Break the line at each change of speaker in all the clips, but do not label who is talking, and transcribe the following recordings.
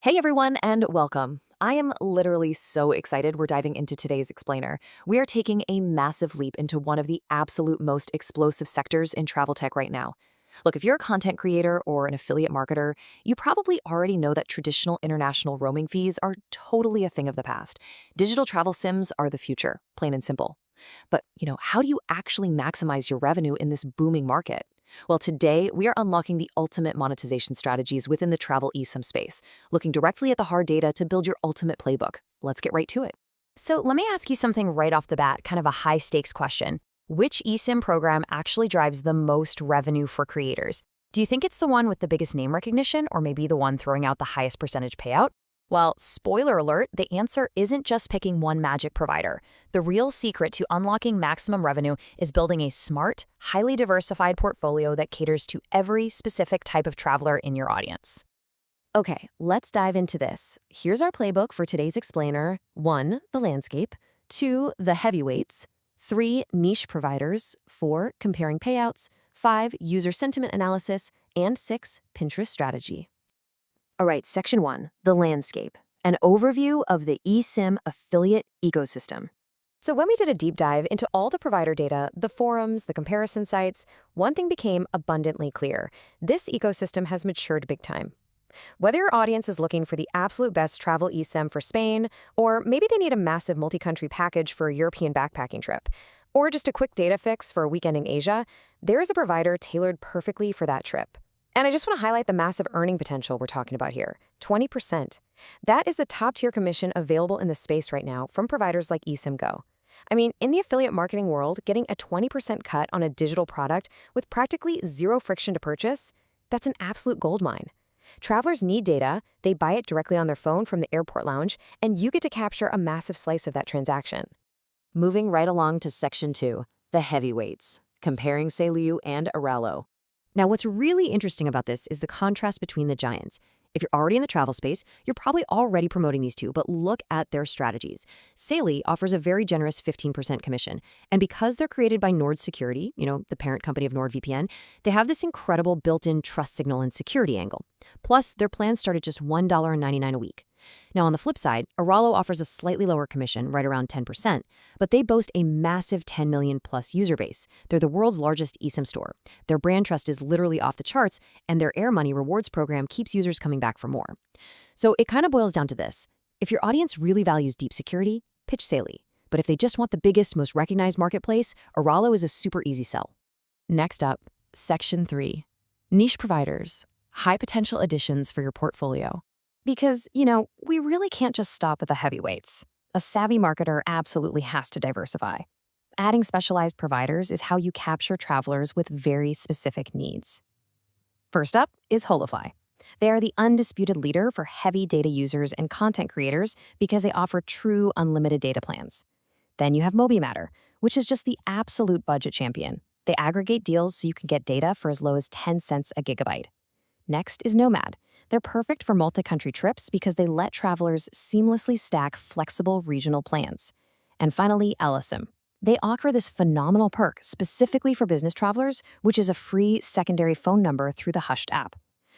Hey everyone, and welcome. I am literally so excited we're diving into today's explainer. We are taking a massive leap into one of the absolute most explosive sectors in travel tech right now. Look, if you're a content creator or an affiliate marketer, you probably already know that traditional international roaming fees are totally a thing of the past. Digital travel sims are the future, plain and simple. But, how do you actually maximize your revenue in this booming market? Well, today we are unlocking the ultimate monetization strategies within the travel eSIM space, looking directly at the hard data to build your ultimate playbook. Let's get right to it. So let me ask you something right off the bat, kind of a high-stakes question. Which eSIM program actually drives the most revenue for creators? Do you think it's the one with the biggest name recognition, or maybe the one throwing out the highest percentage payout? Well, spoiler alert, the answer isn't just picking one magic provider. The real secret to unlocking maximum revenue is building a smart, highly diversified portfolio that caters to every specific type of traveler in your audience. Okay, let's dive into this. Here's our playbook for today's explainer. 1. The landscape. 2. The heavyweights. 3. Niche providers. 4. Comparing payouts. 5. User sentiment analysis. And 6. Pinterest strategy. All right, Section 1, the landscape, an overview of the eSIM affiliate ecosystem. So when we did a deep dive into all the provider data, the forums, the comparison sites, one thing became abundantly clear. This ecosystem has matured big time. Whether your audience is looking for the absolute best travel eSIM for Spain, or maybe they need a massive multi-country package for a European backpacking trip, or just a quick data fix for a weekend in Asia, there is a provider tailored perfectly for that trip. And I just want to highlight the massive earning potential we're talking about here, 20%. That is the top-tier commission available in the space right now from providers like eSIM Go. I mean, in the affiliate marketing world, getting a 20% cut on a digital product with practically zero friction to purchase, that's an absolute goldmine. Travelers need data, they buy it directly on their phone from the airport lounge, and you get to capture a massive slice of that transaction. Moving right along to Section 2, the heavyweights, comparing Seilu and Aralo. Now, what's really interesting about this is the contrast between the giants. If you're already in the travel space, you're probably already promoting these two, but look at their strategies. Seilu offers a very generous 15% commission, and because they're created by Nord Security, the parent company of NordVPN, they have this incredible built-in trust signal and security angle. Plus, their plans start at just $1.99 a week. Now, on the flip side, Aralo offers a slightly lower commission, right around 10%, but they boast a massive 10 million plus user base. They're the world's largest eSIM store. Their brand trust is literally off the charts, and their Air Money rewards program keeps users coming back for more. So it kind of boils down to this. If your audience really values deep security, pitch Seilu. But if they just want the biggest, most recognized marketplace, Aralo is a super easy sell. Next up, Section 3. Niche providers. High potential additions for your portfolio. Because, we really can't just stop at the heavyweights. A savvy marketer absolutely has to diversify. Adding specialized providers is how you capture travelers with very specific needs. First up is Holofly. They are the undisputed leader for heavy data users and content creators because they offer true unlimited data plans. Then you have MobiMatter, which is just the absolute budget champion. They aggregate deals so you can get data for as low as 10 cents a gigabyte. Next is Nomad. They're perfect for multi-country trips because they let travelers seamlessly stack flexible regional plans. And finally, eSIM. They offer this phenomenal perk specifically for business travelers, which is a free secondary phone number through the Hushed app.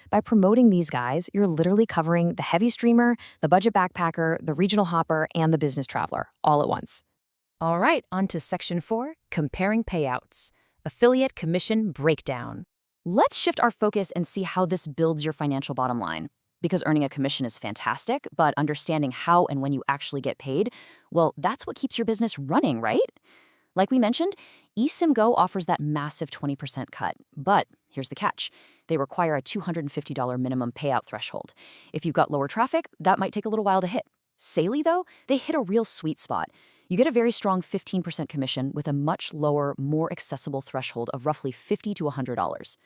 By promoting these guys, you're literally covering the heavy streamer, the budget backpacker, the regional hopper, and the business traveler all at once. All right, on to Section 4, comparing payouts. Affiliate commission breakdown. Let's shift our focus and see how this builds your financial bottom line. Because earning a commission is fantastic, but understanding how and when you actually get paid, well, that's what keeps your business running, right? Like we mentioned, eSIM Go offers that massive 20% cut. But here's the catch. They require a $250 minimum payout threshold. If you've got lower traffic, that might take a little while to hit. Seilu, though, they hit a real sweet spot. You get a very strong 15% commission with a much lower, more accessible threshold of roughly $50 to $100.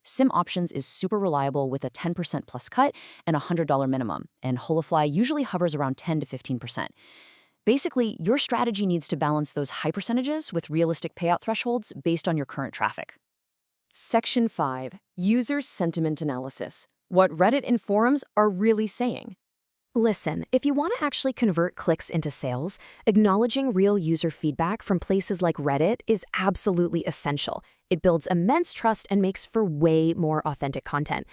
Sim Options is super reliable with a 10% plus cut and a $100 minimum, and Holofly usually hovers around 10 to 15%. Basically, your strategy needs to balance those high percentages with realistic payout thresholds based on your current traffic. Section 5. User Sentiment Analysis. What Reddit and forums are really saying. Listen, if you want to actually convert clicks into sales, acknowledging real user feedback from places like Reddit is absolutely essential. It builds immense trust and makes for way more authentic content.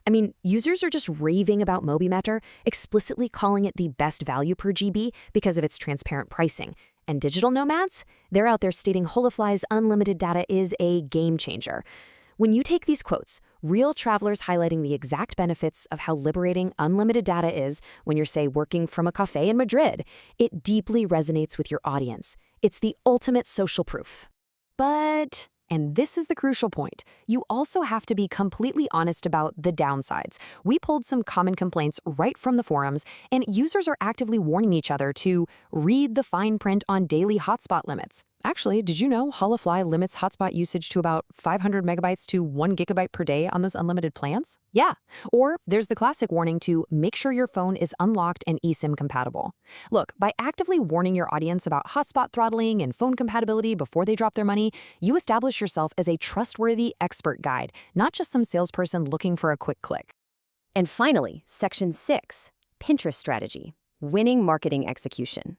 I mean, users are just raving about MobiMeter, explicitly calling it the best value per GB because of its transparent pricing. And digital nomads? They're out there stating Holofly's unlimited data is a game changer. When you take these quotes, real travelers highlighting the exact benefits of how liberating unlimited data is when you're, say, working from a cafe in Madrid, it deeply resonates with your audience. It's the ultimate social proof. But, and this is the crucial point, you also have to be completely honest about the downsides. We pulled some common complaints right from the forums, and users are actively warning each other to read the fine print on daily hotspot limits. Actually, did you know Holofly limits hotspot usage to about 500 megabytes to 1 gigabyte per day on those unlimited plans? Yeah. Or there's the classic warning to make sure your phone is unlocked and eSIM compatible. Look, by actively warning your audience about hotspot throttling and phone compatibility before they drop their money, you establish yourself as a trustworthy expert guide, not just some salesperson looking for a quick click. And finally, Section 6, Pinterest Strategy, Winning Marketing Execution.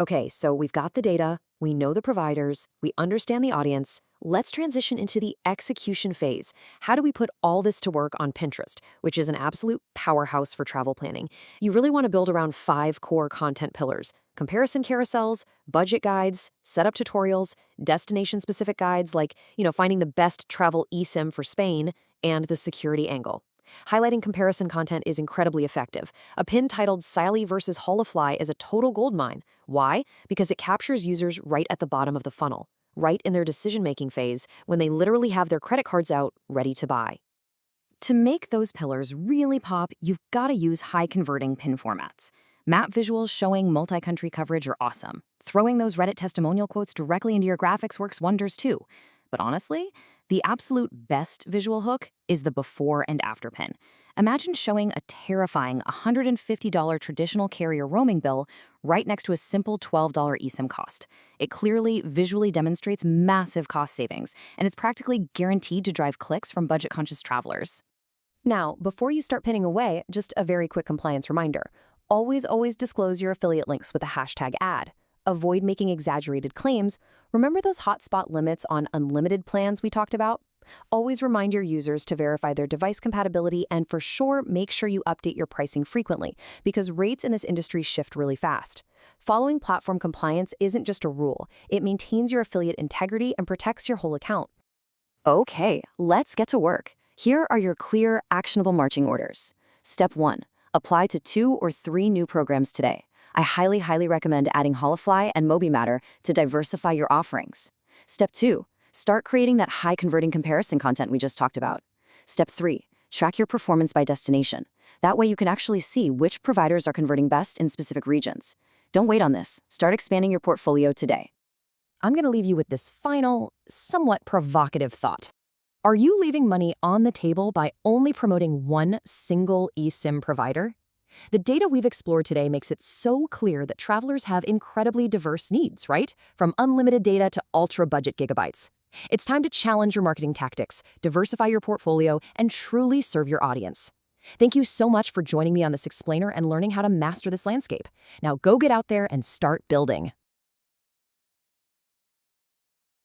Okay, so we've got the data, we know the providers, we understand the audience. Let's transition into the execution phase. How do we put all this to work on Pinterest, which is an absolute powerhouse for travel planning? You really want to build around 5 core content pillars: comparison carousels, budget guides, setup tutorials, destination-specific guides like, finding the best travel eSIM for Spain, and the security angle. Highlighting comparison content is incredibly effective. A pin titled Sally versus Holofly is a total goldmine. Why? Because it captures users right at the bottom of the funnel, right in their decision-making phase, when they literally have their credit cards out, ready to buy. To make those pillars really pop, you've got to use high-converting pin formats. Map visuals showing multi-country coverage are awesome. Throwing those Reddit testimonial quotes directly into your graphics works wonders too. But honestly, the absolute best visual hook is the before and after pin. Imagine showing a terrifying $150 traditional carrier roaming bill right next to a simple $12 eSIM cost. It clearly visually demonstrates massive cost savings, and it's practically guaranteed to drive clicks from budget-conscious travelers. Now, before you start pinning away, just a very quick compliance reminder. Always disclose your affiliate links with a hashtag ad. Avoid making exaggerated claims. Remember those hotspot limits on unlimited plans we talked about? Always remind your users to verify their device compatibility, and for sure, make sure you update your pricing frequently, because rates in this industry shift really fast. Following platform compliance isn't just a rule. It maintains your affiliate integrity and protects your whole account. Okay, let's get to work. Here are your clear, actionable marching orders. Step 1. Apply to 2 or 3 new programs today. I highly recommend adding Holofly and MobiMeter to diversify your offerings. Step 2. Start creating that high-converting comparison content we just talked about. Step 3. Track your performance by destination. That way you can actually see which providers are converting best in specific regions. Don't wait on this. Start expanding your portfolio today. I'm going to leave you with this final, somewhat provocative thought. Are you leaving money on the table by only promoting one single eSIM provider? The data we've explored today makes it so clear that travelers have incredibly diverse needs, right? From unlimited data to ultra-budget gigabytes. It's time to challenge your marketing tactics, diversify your portfolio, and truly serve your audience. Thank you so much for joining me on this explainer and learning how to master this landscape. Now go get out there and start building.